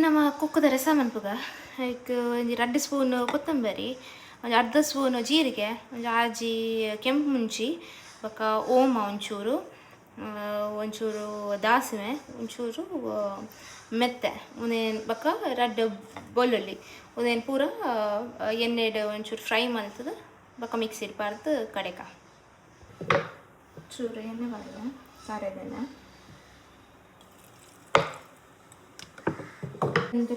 ನಮ್ಮ ಕುಕ್ಕದ ರಸ ಮನ್ಪುಗ ಲೈಕ್ ಒಂಜಿ 2 ಸ್ಪೂನ್ ಕೊತ್ತಂಬರಿ, ಒಂದು ಅರ್ಧ ಸ್ಪೂನ್ ಜೀರಿಗೆ, ಒಂದು ಆಜಿ ಕೆಂಪು ಮುಂಚಿ, ಬೊಕ್ಕ ಓಮ ಒಂಚೂರು, ಒಂಚೂರು ದಾಸಿಮೆ, ಒಂಚೂರು ಮೆತ್ತೆ ಉಂದೇನು ಬೊಕ್ಕ 2 ಬೆಳ್ಳುಳ್ಳಿ ಉಂದೇನು ಪೂರ ಎಣ್ಣೆಡ್ ಒಂಚೂರು ಫ್ರೈ ಮಲ್ತದ ಬೊಕ್ಕ ಮಿಕ್ಸಿಡ್ ಪಾರ್ದು ಕಡೆಕ ಚೂರು ಎಣ್ಣೆ ಮಾಡಿದೆ ಸಾರೆದೆಣ್ಣೆ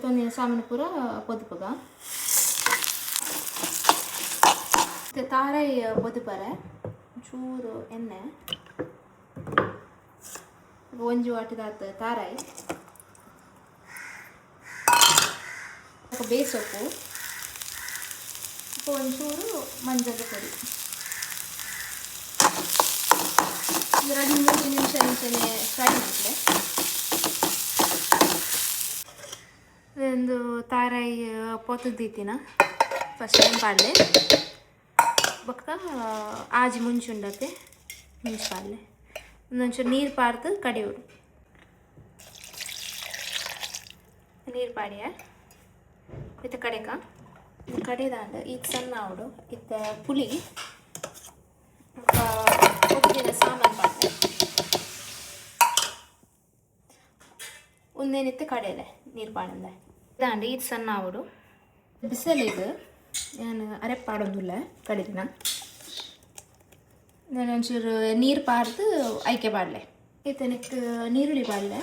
ತೊಂದಿನ ಸಾಮಾನು ಪೂರ ಪೊದುಪುಗ ತಾರಾಯಿ ಪೊದುಪರೆ ಚೂರು ಎಣ್ಣೆ ಒಂಜಿ ವಾಟಿದಾದ ತಾರಾಯಿ ಬೇಸೊಪ್ಪು ಒಂಚೂರು ಮಂಜದ ಪೊಡಿ 2-3 ನಿಮಿಷ ಇಂಚನೆ ಫ್ರೈ ಮಾಡಲೆ ಒಂದು ತಾರಾಯಿ ಪೊತ್ತುದೀತಿನ ಫಸ್ಟ್ ಟೈಮ್ ಪಾಡಲೆ ಬೊಕ್ಕ ಆಜಿ ಮುಂಚುಂಡತೆ ಮುಂಚು ಪಾಡಲೆ ಒಂದೊಂಚೂರು ನೀರು ಪಾರ್ದು ಕಡಿಯುಡು ನೀರು ಪಾಡಿಯ ಇತ್ತ ಕಡೆಕ ಕಡೆದಾಂಡ ಇದು ಸಣ್ಣ ಆವಡು ಇತ್ತ ಪುಳಿ ಒತ್ತಿನ ಸಾಮಾನು ಪಾಡ್ದೆ ಒಂದೇನಿತ್ತು ಕಡೆಯಲೆ ನೀರು ಪಾಡಂದೆ ಇದಾಂಡ ಇದು ಸಣ್ಣ ಆವಡು ಬಿಸಿಲಿಗೆ ನಾನು ಅರೆಪಾಡೋದಿಲ್ಲ ಕಡಿದಿನ ನಾನು ಒಂಚೂರು ನೀರು ಪಾರ್ದು ಐಕೆ ಪಾಡಲೆ ಈತನಕ್ಕೆ ನೀರುಳ್ಳಿ ಪಾಡಲೆ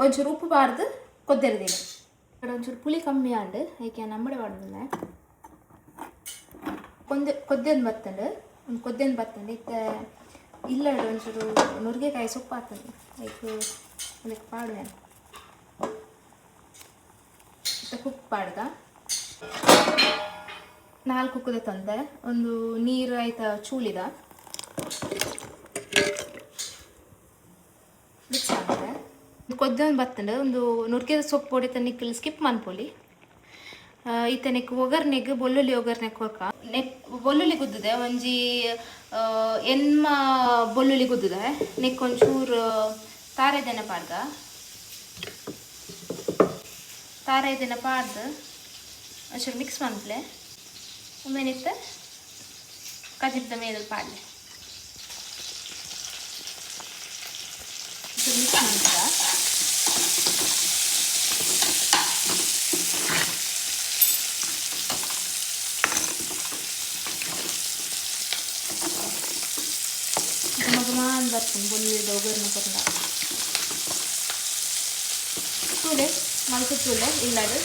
ಒಂಚೂರು ಉಪ್ಪು ಪಾರ್ದು ಕೊದ್ದೆರ್ದಿಲ್ಲ ఇక్కడ ಒಂಚೂರು ಪುಳಿ ಕಮ್ಮಿ ಆಂಡು ಐಕೆ ನಮ್ಮಡೆ ಪಾಡೋದಿಲ್ಲ ಕೊದ್ದೆಂದು ಬತ್ತಂಡು ಒಂದು ಕೊದ್ದೆಂದು ಬತ್ತಂಡು ಇತ್ತ ಇಲ್ಲ ಒಂಚೂರು ನುಗ್ಗೆಕಾಯಿ ಸೊಪ್ಪು ಹಾಕ್ತಂಡು ಲೈಕ್ ಅದಕ್ಕೆ ಪಾಡುವೆ ಕುಕ್ ಪಾಡ್ದ 4 ಕುಕ್ಕುದ ತಂದೆ ಒಂದು ನೀರು ಆಯ್ತಾ ಚೂಳಿದ ಮಿಕ್ಸ್ ಆಗುತ್ತೆ ಕೊದ್ದೊಂದು ಬತ್ತಂಡು ಒಂದು ನುಗ್ಗೆದ ಸೊಪ್ಪು ಹೊಡಿತ ನಿಕ್ಕಲು ಸ್ಕಿಪ್ ಮನ್ಪೊಲಿ ಈತನಿಗೆ ಒಗರ್ನೆಗ್ ಬೆಳ್ಳುಳ್ಳಿ ಒಗರ್ನೆಗ್ ಕೊರ್ಕ ಬೆಳ್ಳುಳ್ಳಿ ಗುದ್ದಿದೆ ಒಂಜಿ ಎನ್ಮ ಬೆಳ್ಳುಳ್ಳಿ ಗುದ್ದಿದೆ ನೆಕ್ ಒಂಚೂರು ತಾರೆದೆನ ಪಾಡ್ದ ತಾರೆದೆನ ಪಾಡ್ದು ಒಂಚೂರು ಮಿಕ್ಸ್ ಮನ್ಪಲೆ ಒಮ್ಮೆನಿತ್ತ ಕಜಿಪ್ದ ಮೇಲೆ ಪಾಡ್ಲೆ ಮಿಕ್ಸ್ ಮಾಡಿದ ಗಮಗಮಾನ್ ಬರ್ತೀನಿ ಬೆಳ್ಳುಳ್ಳಿ ಒಗ್ಗರಣೆ ಕೊಟ್ಟ ತೂಲೆ ಮಲ್ಕು ತೂಲೆ ಇಲ್ಲದು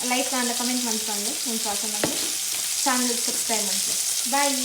ಲೈಕ್ ಅಂಡ್ ಕಮೆಂಟ್ ಮಾಡ್ಕೊಂಡು ನಿಮ್ಮ ಚಾನಲ್ ಸಬ್ಸ್ಕ್ರೈಬ್ ಮಾಡ್ತೀನಿ ಬಾಯ್.